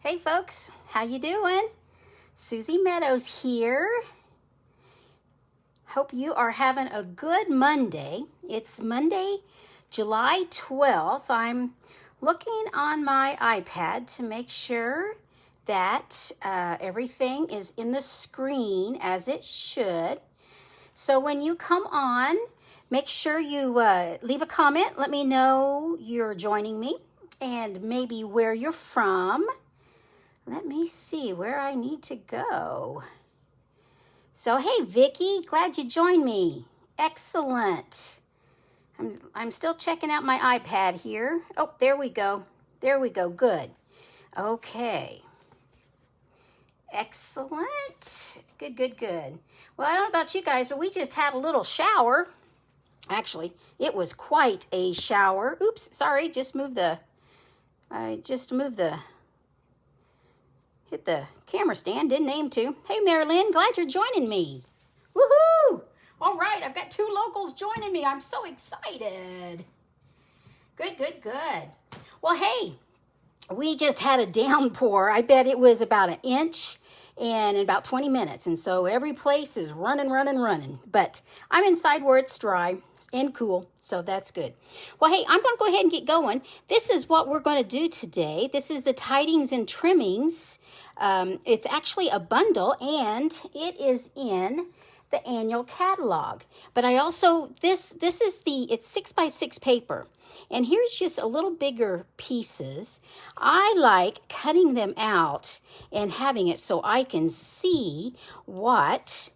Hey folks, how you doing? Susie Meadows here. Hope you are having a good Monday. It's Monday, July 12th. I'm looking on my iPad to make sure that everything is in the screen as it should. So when you come on, make sure you leave a comment. Let me know you're joining me and maybe where you're from. Let me see where I need to go. So, hey, Vicki, glad you joined me. Excellent. I'm still checking out my iPad here. Oh, there we go. There we go. Good. Okay. Excellent. Good, good, good. Well, I don't know about you guys, but we just had a little shower. Actually, it was quite a shower. Oops, sorry, hit the camera stand, didn't aim to. Hey, Marilyn, glad you're joining me. Woohoo! All right, I've got 2 locals joining me. I'm so excited. Good, good, good. Well, hey, we just had a downpour. I bet it was about 1 inch in about 20 minutes. And so every place is running. But I'm inside where it's dry and cool, so that's good. Well, hey, I'm going to go ahead and get going. This is what we're going to do today. This is the Tidings and Trimmings. It's actually a bundle, and it is in the annual catalog. But I also, it's 6x6 paper. And here's just a little bigger pieces. I like cutting them out and having it so I can see what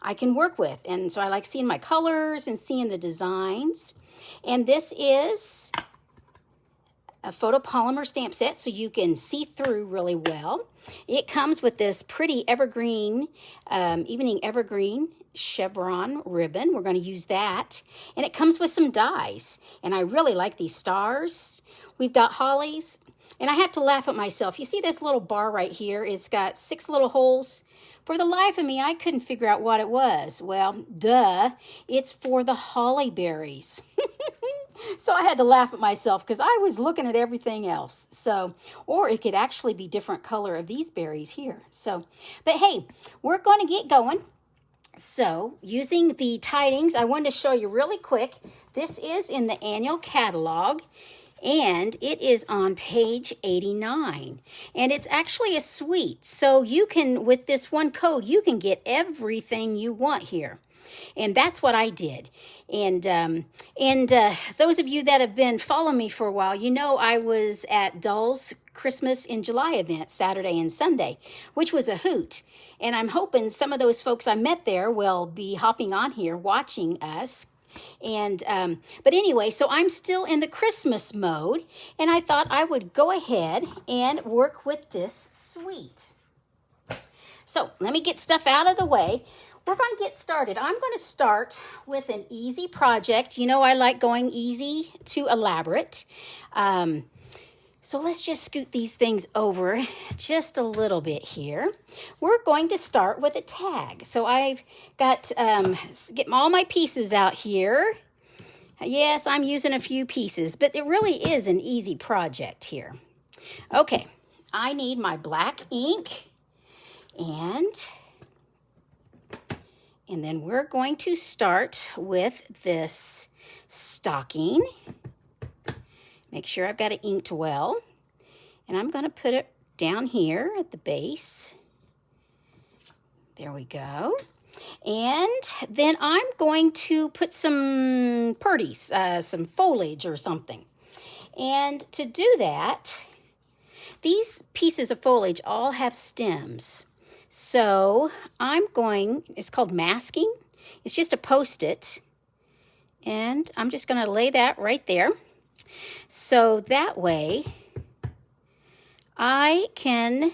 I can work with. And so I like seeing my colors and seeing the designs. And this is a photopolymer stamp set so you can see through really well. It comes with this pretty evergreen, evening evergreen Chevron ribbon. We're going to use that. And it comes with some dies. And I really like these stars. We've got hollies. And I have to laugh at myself. You see this little bar right here? It's got 6 little holes. For the life of me, I couldn't figure out what it was. Well, duh, it's for the holly berries. So I had to laugh at myself because I was looking at everything else. So, or it could actually be different color of these berries here. So, but hey, we're going to get going. So, using the Tidings, I wanted to show you really quick. This is in the annual catalog, and it is on page 89. And it's actually a suite. So, you can, with this one code, you can get everything you want here. And that's what I did. And those of you that have been following me for a while, you know I was at Dull's Christmas in July event, Saturday and Sunday, which was a hoot. And I'm hoping some of those folks I met there will be hopping on here watching us. And but anyway, so I'm still in the Christmas mode, and I thought I would go ahead and work with this suite. So let me get stuff out of the way. We're going to get started. I'm going to start with an easy project. You know I like going easy to elaborate. So let's just scoot these things over just a little bit here. We're going to start with a tag. So I've got, get all my pieces out here. Yes, I'm using a few pieces, but it really is an easy project here. Okay, I need my black ink and then we're going to start with this stocking. Make sure I've got it inked well. And I'm going to put it down here at the base. There we go. And then I'm going to put some purdies, some foliage or something. And to do that, these pieces of foliage all have stems. So it's called masking. It's just a Post-it. And I'm just going to lay that right there. So that way I can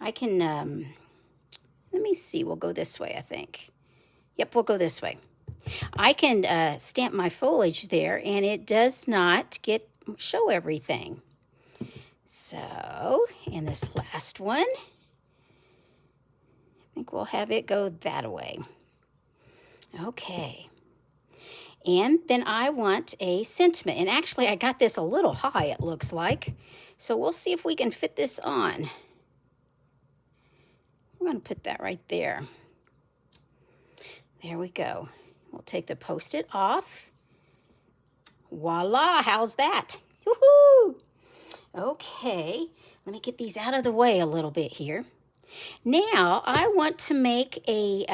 let me see, we'll go this way, I think. Yep, we'll go this way. I can stamp my foliage there, and it does not show everything. So, and this last one, I think we'll have it go that way. Okay. And then I want a sentiment. And actually, I got this a little high, it looks like. So we'll see if we can fit this on. We're going to put that right there. There we go. We'll take the Post-it off. Voila, how's that? Woohoo! Okay, let me get these out of the way a little bit here. Now, I want to make a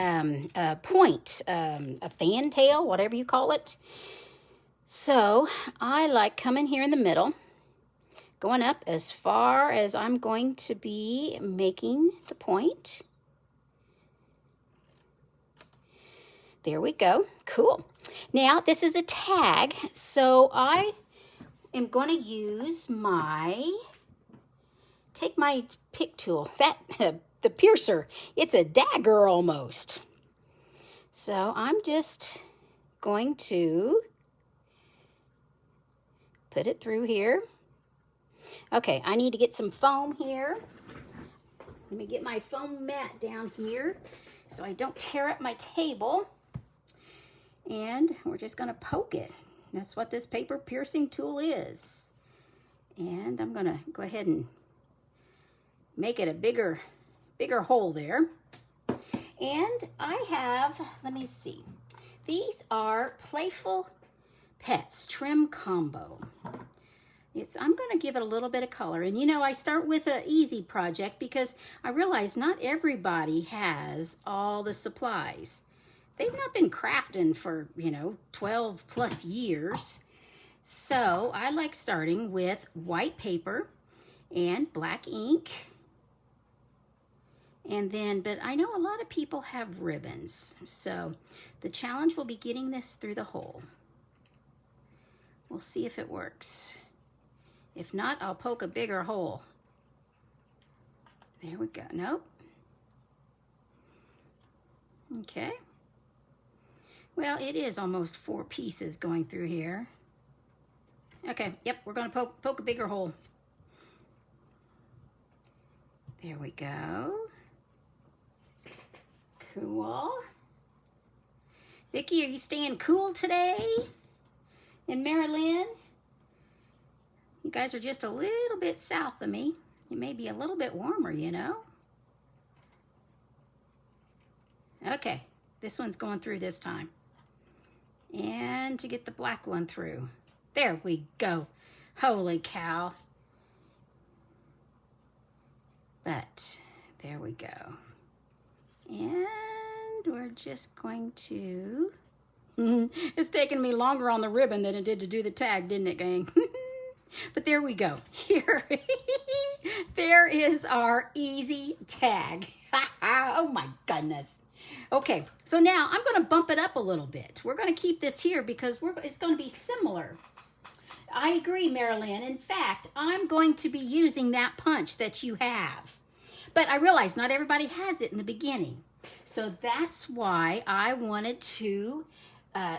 point, a fantail, whatever you call it. So, I like coming here in the middle, going up as far as I'm going to be making the point. There we go. Cool. Now, this is a tag, so I am going to use take my pick tool, the piercer. It's a dagger almost. So I'm just going to put it through here. Okay, I need to get some foam here. Let me get my foam mat down here so I don't tear up my table. And we're just going to poke it. That's what this paper piercing tool is. And I'm going to go ahead and make it a bigger hole there. And I have, let me see, these are Playful Pets Trim Combo. I'm going to give it a little bit of color. And you know, I start with an easy project because I realize not everybody has all the supplies. They've not been crafting for, 12 plus years. So I like starting with white paper and black ink. And then, but I know a lot of people have ribbons. So the challenge will be getting this through the hole. We'll see if it works. If not, I'll poke a bigger hole. There we go. Nope. Okay. Well, it is almost 4 pieces going through here. Okay, yep, we're going to poke a bigger hole. There we go. Cool. Vicki, are you staying cool today? And Marilyn? You guys are just a little bit south of me. It may be a little bit warmer, Okay, this one's going through this time. And to get the black one through. There we go. Holy cow. But there we go. And we're just going to... It's taking me longer on the ribbon than it did to do the tag, didn't it, gang? But there we go. Here. There is our easy tag. Oh my goodness. Okay, so now I'm going to bump it up a little bit. We're going to keep this here because it's going to be similar. I agree, Marilyn. In fact, I'm going to be using that punch that you have. But I realize not everybody has it in the beginning. So that's why I wanted to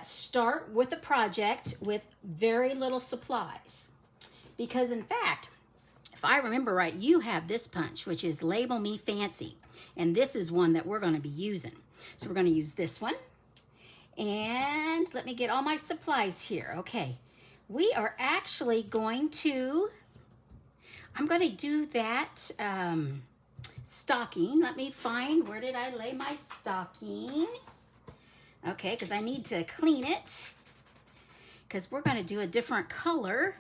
start with a project with very little supplies. Because in fact, if I remember right, you have this punch, which is Label Me Fancy. And this is one that we're going to be using. So we're going to use this one. And let me get all my supplies here. Okay. We are actually going to, I'm going to do that stocking. Let me find, where did I lay my stocking? Okay, because I need to clean it. Because we're going to do a different color.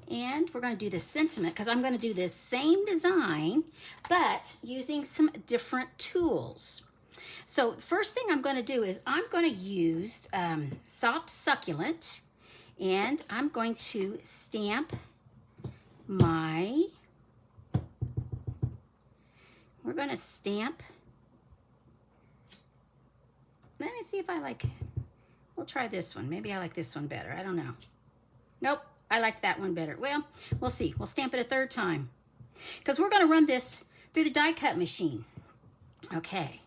And we're going to do the sentiment because I'm going to do this same design, but using some different tools. So first thing I'm going to do is I'm going to use Soft Succulent, and I'm going to stamp we're going to stamp, let me see if I like, we'll try this one. Maybe I like this one better. I don't know. Nope. I like that one better. Well, we'll see. We'll stamp it a third time because we're going to run this through the die cut machine. Okay,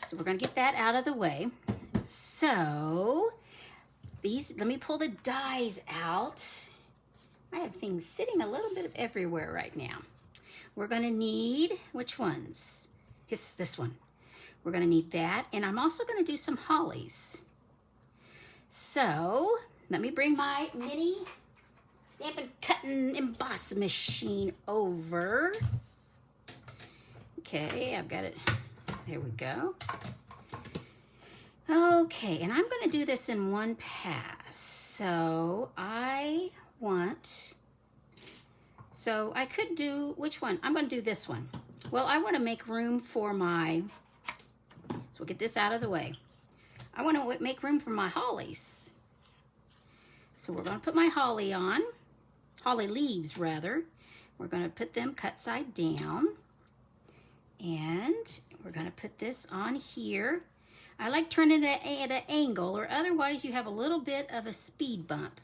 so we're going to get that out of the way. So let me pull the dies out. I have things sitting a little bit everywhere right now. We're going to need, which ones? This one. We're going to need that. And I'm also going to do some hollies. So let me bring my mini Stampin' Cutting Emboss machine over. Okay, I've got it. There we go. Okay, and I'm going to do this in one pass. So I could do, which one? I'm going to do this one. Well, I want to make room for my, so we'll get this out of the way. I want to make room for my hollies. So we're going to put my holly on, holly leaves rather. We're going to put them cut side down. And we're going to put this on here. I like turning it at an angle, or otherwise you have a little bit of a speed bump.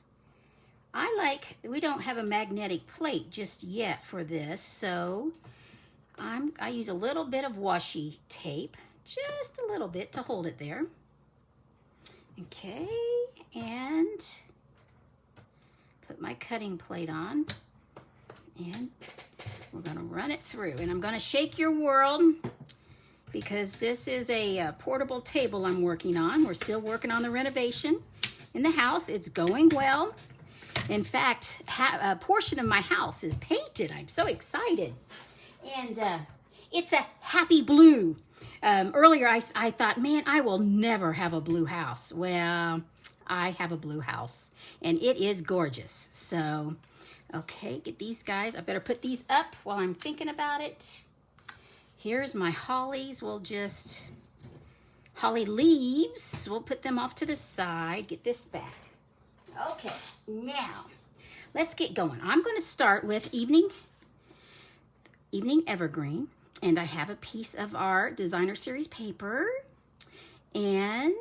We don't have a magnetic plate just yet for this, so I use a little bit of washi tape, just a little bit to hold it there. Okay, and put my cutting plate on, and we're going to run it through. And I'm going to shake your world, because this is a portable table I'm working on. We're still working on the renovation in the house. It's going well. In fact, a portion of my house is painted. I'm so excited. And it's a happy blue. Earlier I thought, man, I will never have a blue house. Well, I have a blue house, and it is gorgeous. So, okay, get these guys. I better put these up while I'm thinking about it. Here's my hollies. Holly leaves. We'll put them off to the side. Get this back. Okay, now let's get going. I'm going to start with Evening Evergreen, and I have a piece of our designer series paper, and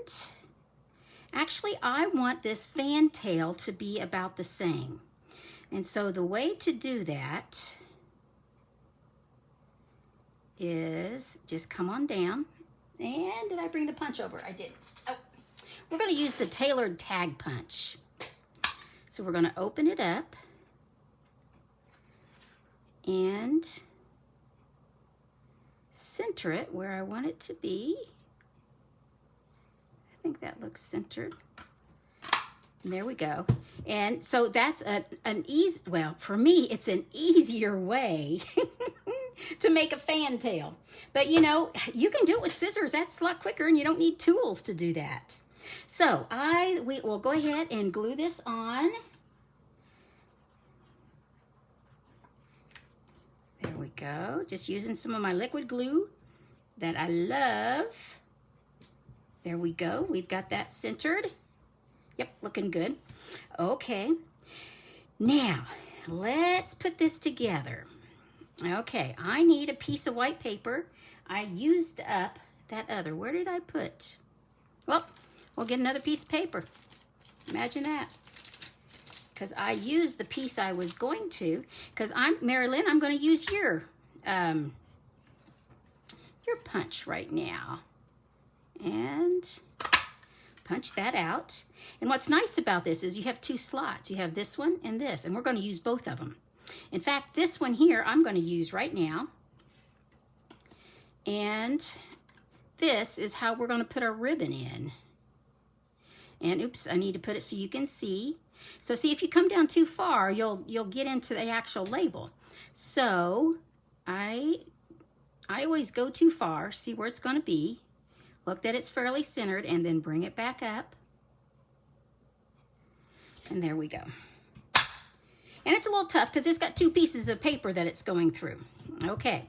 actually I want this fantail to be about the same. And so the way to do that is just come on down. And did I bring the punch over? I did. Oh, we're going to use the tailored tag punch. So we're going to open it up and center it where I want it to be. I think that looks centered. And there we go. And so that's an easy, well, for me, it's an easier way to make a fantail. But you know, you can do it with scissors. That's a lot quicker, and you don't need tools to do that. So we will go ahead and glue this on. There we go. Just using some of my liquid glue that I love. There we go. We've got that centered. Yep, looking good. Okay. Now, let's put this together. Okay, I need a piece of white paper. I used up that other. Where did I put? Well, we'll get another piece of paper. Imagine that. Because I used the piece I was going to. Because Marilyn, I'm going to use your punch right now. And punch that out. And what's nice about this is you have two slots. You have this one and this, and we're going to use both of them. In fact, this one here I'm going to use right now. And this is how we're going to put our ribbon in. And oops, I need to put it so you can see. So see, if you come down too far, you'll get into the actual label. So I always go too far, see where it's going to be. Look that it's fairly centered, and then bring it back up. And there we go. And it's a little tough because it's got two pieces of paper that it's going through. Okay,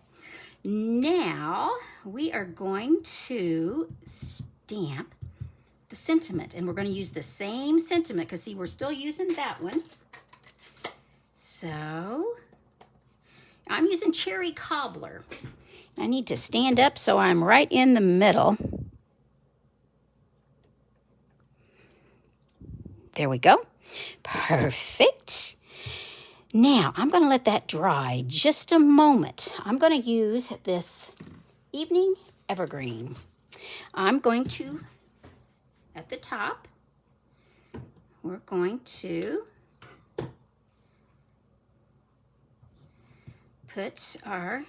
now we are going to stamp the sentiment, and we're going to use the same sentiment because see, we're still using that one. So I'm using Cherry Cobbler. I need to stand up so I'm right in the middle. There we go. Perfect. Now, I'm going to let that dry just a moment. I'm going to use this Evening Evergreen. I'm going to, at the top, we're going to put our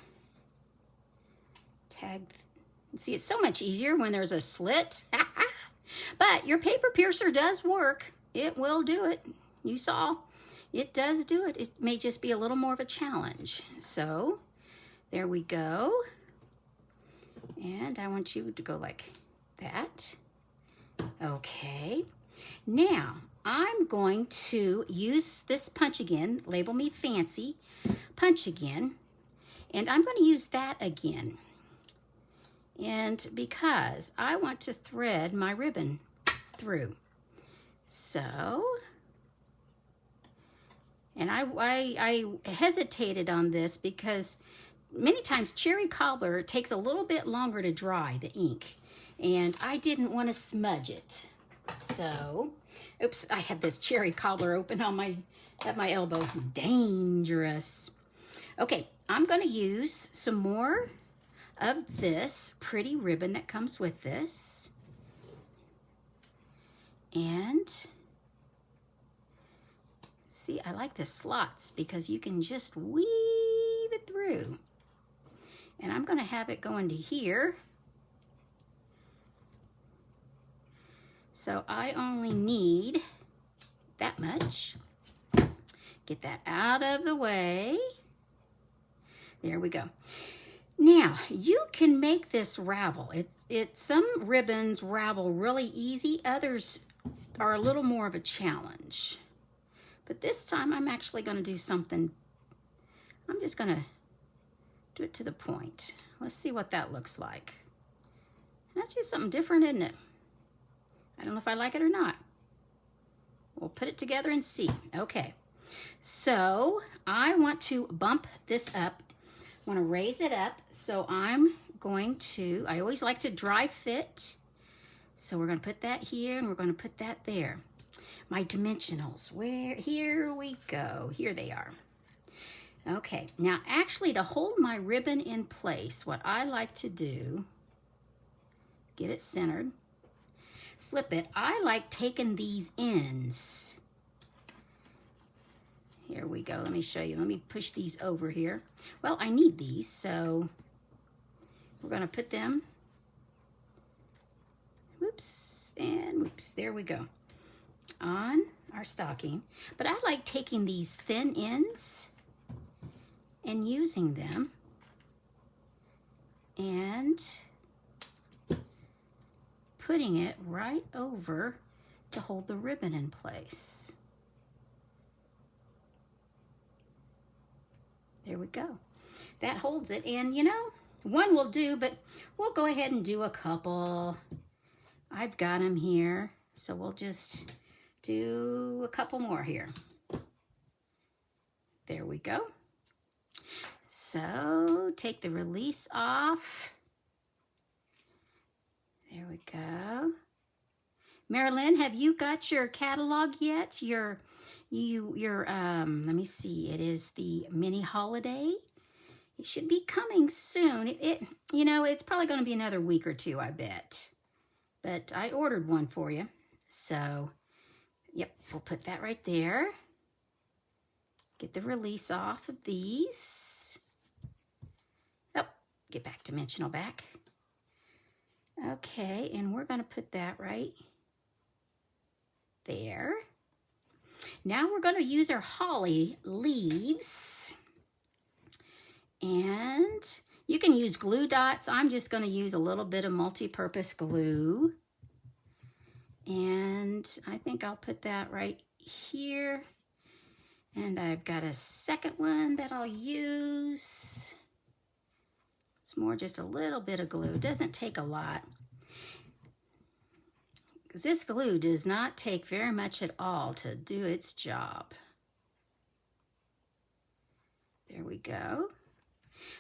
tag. See, it's so much easier when there's a slit. But your paper piercer does work. It will do it. You saw, it does do it. It may just be a little more of a challenge. So there we go. And I want you to go like that. Okay. Now I'm going to use this punch again. Label me fancy. Punch again. And I'm going to use that again. And because I want to thread my ribbon through. So, and I hesitated on this because many times cherry cobbler takes a little bit longer to dry, the ink. And I didn't want to smudge it. So, oops, I had this cherry cobbler open on at my elbow. Dangerous. Okay, I'm going to use some more of this pretty ribbon that comes with this. And see, I like the slots because you can just weave it through. And I'm going to have it go into here. So I only need that much. Get that out of the way. There we go. Now, you can make this ravel. Some ribbons ravel really easy. Others are a little more of a challenge. But this time, I'm actually going to do something. I'm just going to do it to the point. Let's see what that looks like. That's just something different, isn't it? I don't know if I like it or not. We'll put it together and see. Okay. So, I want to bump this up. I want to raise it up, so I'm going to, I always like to dry fit. So we're going to put that here, and we're going to put that there. My dimensionals, here we go. Here they are. Okay, now actually to hold my ribbon in place, what I like to do, get it centered, flip it. I like taking these ends. Here we go. Let me show you. Let me push these over here. Well, I need these, so we're going to put them, whoops, and whoops, there we go, on our stocking. But I like taking these thin ends and using them and putting it right over to hold the ribbon in place. There we go. That holds it. And, you know, one will do, but we'll go ahead and do a couple. I've got them here, so we'll just do a couple more here. There we go. So, take the release off. There we go. Marilyn, have you got your catalog yet? Your let me see, it is the mini holiday. It should be coming soon. You know, it's probably going to be another week or two, I bet. But I ordered one for you. So, yep, we'll put that right there. Get the release off of these. Oh, get back dimensional back. Okay, and we're going to put that right there. Now we're going to use our holly leaves. And you can use glue dots. I'm just going to use a little bit of multi-purpose glue. And I think I'll put that right here. And I've got a second one that I'll use. It's more just a little bit of glue. It doesn't take a lot. Because this glue does not take very much at all to do its job. There we go.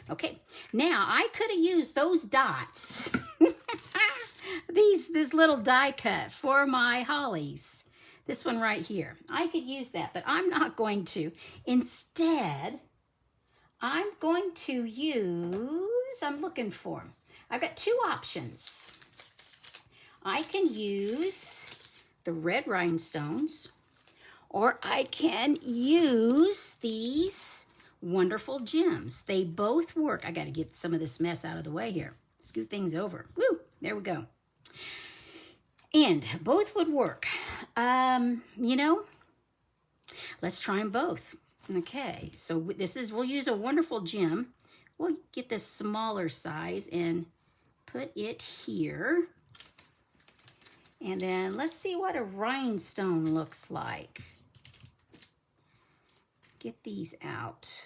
Okay, now I could have used those dots, this little die cut for my hollies. This one right here. I could use that, but I'm not going to. Instead, I'm going to use, I'm looking for them. I've got two options. I can use the red rhinestones, or I can use these wonderful gems. They both work. I got to get some of this mess out of the way here. Scoot things over. Woo! There we go. And both would work. You know, let's try them both. Okay, so we'll use a wonderful gem. We'll get this smaller size and put it here. And then let's see what a rhinestone looks like. Get these out.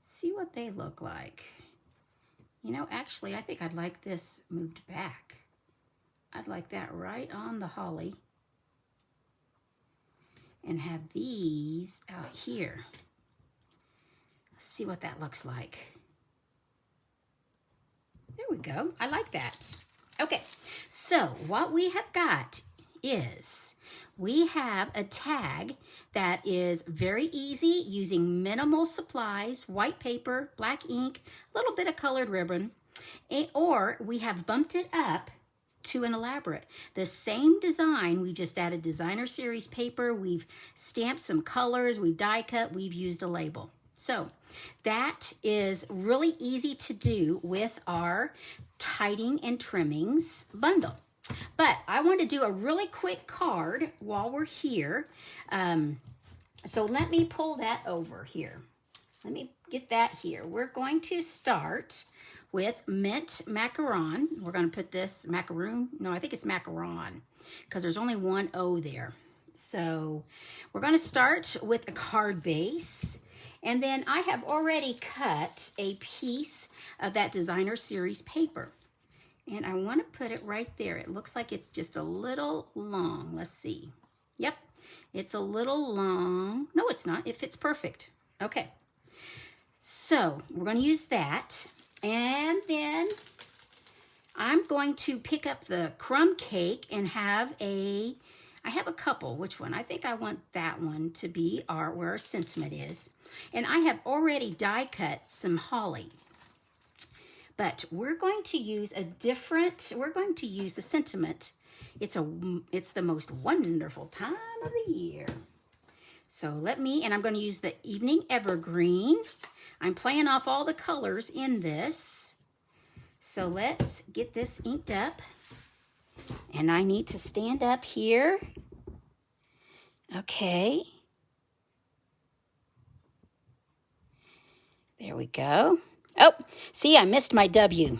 See what they look like. You know, actually, I think I'd like this moved back. I'd like that right on the holly. And have these out here. Let's see what that looks like. There we go. I like that. Okay, so what we have got is we have a tag that is very easy using minimal supplies, white paper, black ink, a little bit of colored ribbon, or we have bumped it up to an elaborate. The same design, we just added designer series paper, we've stamped some colors, we've die cut, we've used a label. So that is really easy to do with our Tidings and Trimmings bundle. But I want to do a really quick card while we're here. So let me pull that over here. Let me get that here. We're going to start with Mint Macaron. We're going to put this macaroon. No, I think it's macaron because there's only one O there. So we're going to start with a card base. And then I have already cut a piece of that designer series paper. And I want to put it right there. It looks like it's just a little long. Let's see. Yep, it's a little long. No, it's not. It fits perfect. Okay. So we're going to use that. And then I'm going to pick up the crumb cake and have I have a couple. Which one? I think I want that one to be where our sentiment is. And I have already die cut some holly. But we're going to use we're going to use the sentiment. It's the most wonderful time of the year. So and I'm going to use the Evening Evergreen. I'm playing off all the colors in this. So let's get this inked up. And I need to stand up here. Okay. There we go. Oh, see, I missed my W.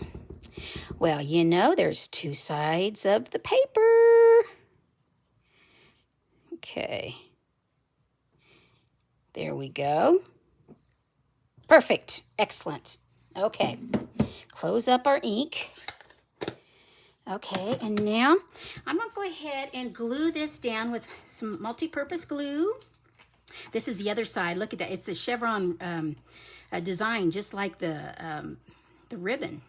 Well, you know, there's two sides of the paper. Okay. There we go. Perfect. Excellent. Okay. Close up our ink. Okay, and now I'm going to go ahead and glue this down with some multi-purpose glue. This is the other side. Look at that. It's the Chevron design, just like the ribbon.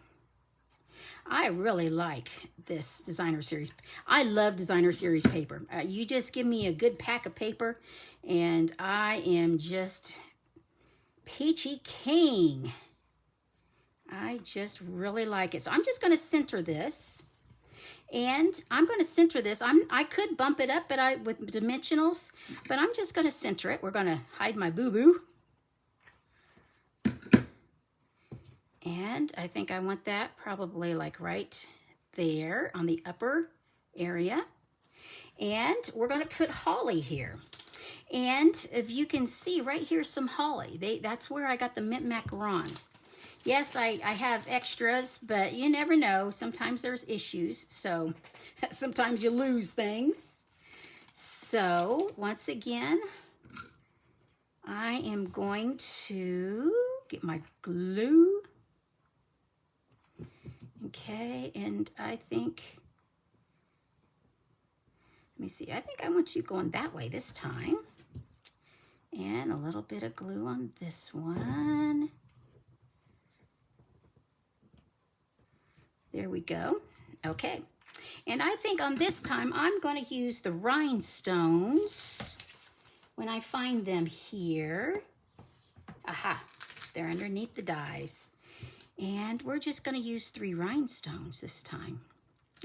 I really like this designer series. I love designer series paper. You just give me a good pack of paper, and I am just peachy keen. I just really like it. So I'm just going to center this. And I'm going to center this. I could bump it up with dimensionals, but I'm just going to center it. We're going to hide my boo-boo. And I think I want that probably like right there on the upper area. And we're going to put holly here. And if you can see right here, some holly. That's where I got the mint macaron. Yes, I have extras, but you never know. Sometimes there's issues, so sometimes you lose things. So once again, I am going to get my glue. Okay, and I think, let me see, I think I want you going that way this time. And a little bit of glue on this one. There we go. Okay. And I think on this time, I'm going to use the rhinestones when I find them here. Aha, they're underneath the dies. And we're just going to use 3 rhinestones this time,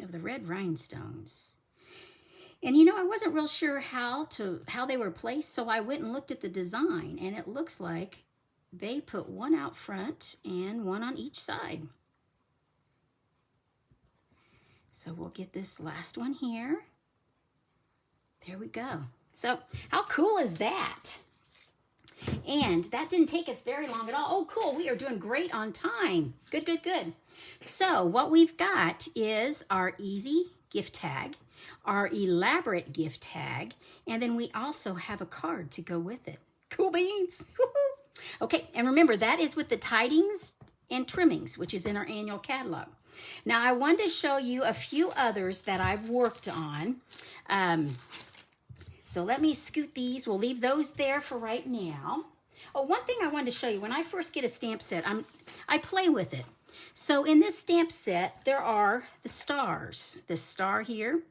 of the red rhinestones. And you know, I wasn't real sure how they were placed, so I went and looked at the design, and it looks like they put one out front and one on each side. So we'll get this last one here. There we go. So how cool is that? And that didn't take us very long at all. Oh, cool. We are doing great on time. Good, good, good. So what we've got is our easy gift tag, our elaborate gift tag, and then we also have a card to go with it. Cool beans. Okay, and remember, that is with the Tidings and Trimmings, which is in our annual catalog. Now, I wanted to show you a few others that I've worked on. So let me scoot these. We'll leave those there for right now. Oh, one thing I wanted to show you. When I first get a stamp set, I play with it. So in this stamp set, there are the stars. This star here.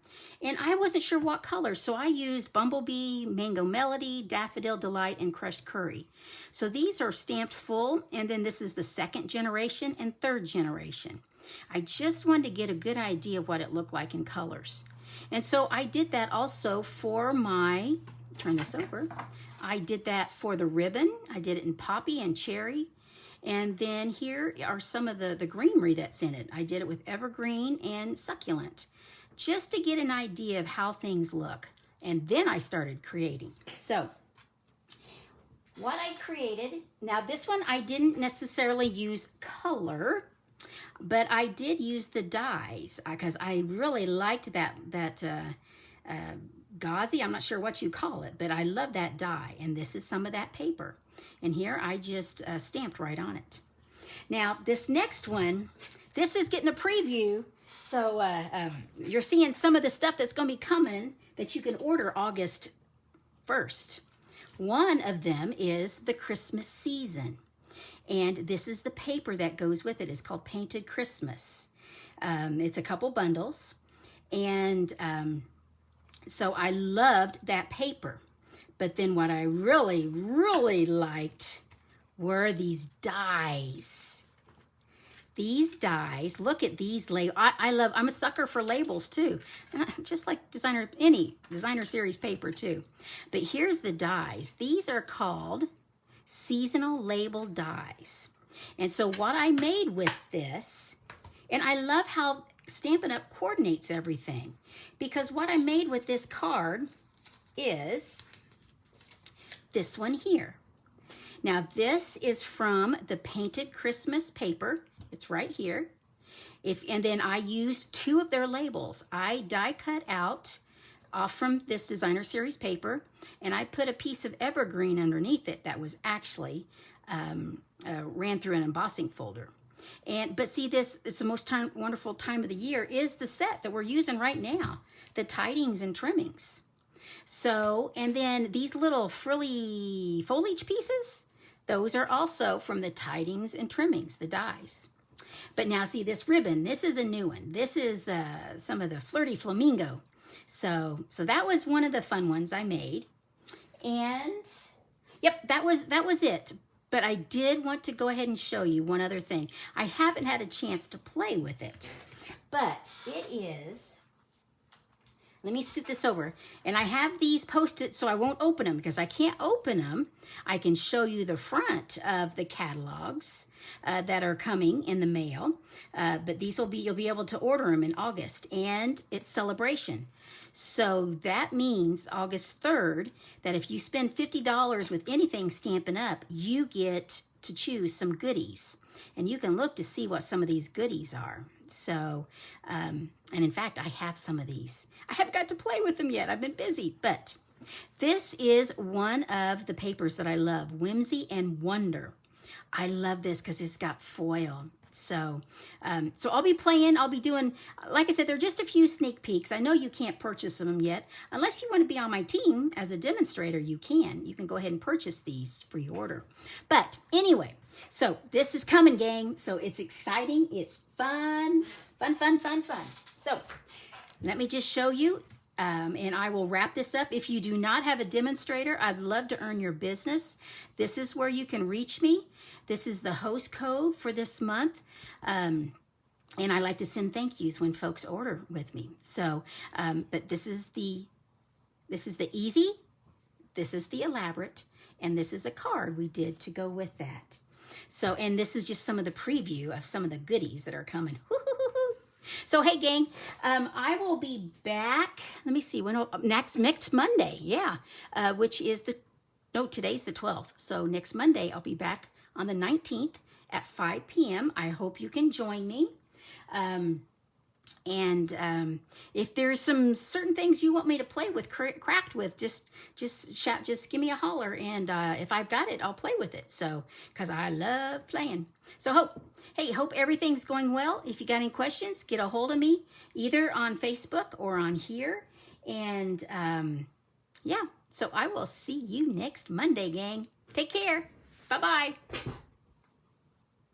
And I wasn't sure what color, so I used Bumblebee, Mango Melody, Daffodil Delight, and Crushed Curry. So these are stamped full, and then this is the second generation and third generation. I just wanted to get a good idea of what it looked like in colors. And so I did that also for my, turn this over, I did that for the ribbon. I did it in Poppy and Cherry. And then here are some of the greenery that's in it. I did it with Evergreen and Succulent, just to get an idea of how things look. And then I started creating. So what I created, now this one I didn't necessarily use color, but I did use the dies because I really liked that gauzy, I'm not sure what you call it, but I love that die. And this is some of that paper. And here I just stamped right on it. Now this next one, this is getting a preview. So you're seeing some of the stuff that's going to be coming that you can order August 1st. One of them is the Christmas season. And this is the paper that goes with it. It's called Painted Christmas. It's a couple bundles. And so I loved that paper. But then what I really, really liked were these dies. These dies, look at these labels. I'm a sucker for labels too. Just like any designer series paper too. But here's the dies. These are called seasonal label dies. And so what I made with this, and I love how Stampin' Up! Coordinates everything, because what I made with this card is this one here. Now this is from the Painted Christmas paper. It's right here. And then I used two of their labels. I die cut out off from this designer series paper, and I put a piece of Evergreen underneath it that was actually ran through an embossing folder. But see, it's the most wonderful time of the year is the set that we're using right now, the Tidings and Trimmings. So, and then these little frilly foliage pieces, those are also from the Tidings and Trimmings, the dies. But now see this ribbon, this is a new one. This is some of the Flirty Flamingo. So that was one of the fun ones I made. And yep, that was it. But I did want to go ahead and show you one other thing. I haven't had a chance to play with it, but it is, let me scoot this over. And I have these posted so I won't open them because I can't open them. I can show you the front of the catalogs that are coming in the mail. But these will be, you'll be able to order them in August, and it's celebration. So that means August 3rd, that if you spend $50 with anything Stampin' Up, you get to choose some goodies. And you can look to see what some of these goodies are. So, and in fact, I have some of these. I haven't got to play with them yet. I've been busy, but this is one of the papers that I love, Whimsy and Wonder. I love this because it's got foil. So I'll be playing, I'll be doing, like I said, they're just a few sneak peeks. I know you can't purchase them yet. Unless you want to be on my team as a demonstrator, you can. You can go ahead and purchase these for your order. But anyway, so this is coming, gang. So it's exciting. It's fun, fun, fun, fun, fun. So let me just show you. And I will wrap this up. If you do not have a demonstrator, I'd love to earn your business. This is where you can reach me. This is the host code for this month. And I like to send thank yous when folks order with me. So, but this is the easy, this is the elaborate, and this is a card we did to go with that. So, and this is just some of the preview of some of the goodies that are coming. So, hey, gang, I will be back. Let me see, next Monday, yeah, which is today's the 12th. So next Monday, I'll be back on the 19th at 5 p.m. I hope you can join me. If there's some certain things you want me to play with, craft with, just give me a holler, and if I've got it, I'll play with it. So, because I love playing. So hope everything's going well. If you got any questions, get a hold of me either on Facebook or on here. And yeah, so I will see you next Monday, gang. Take care. Bye-bye.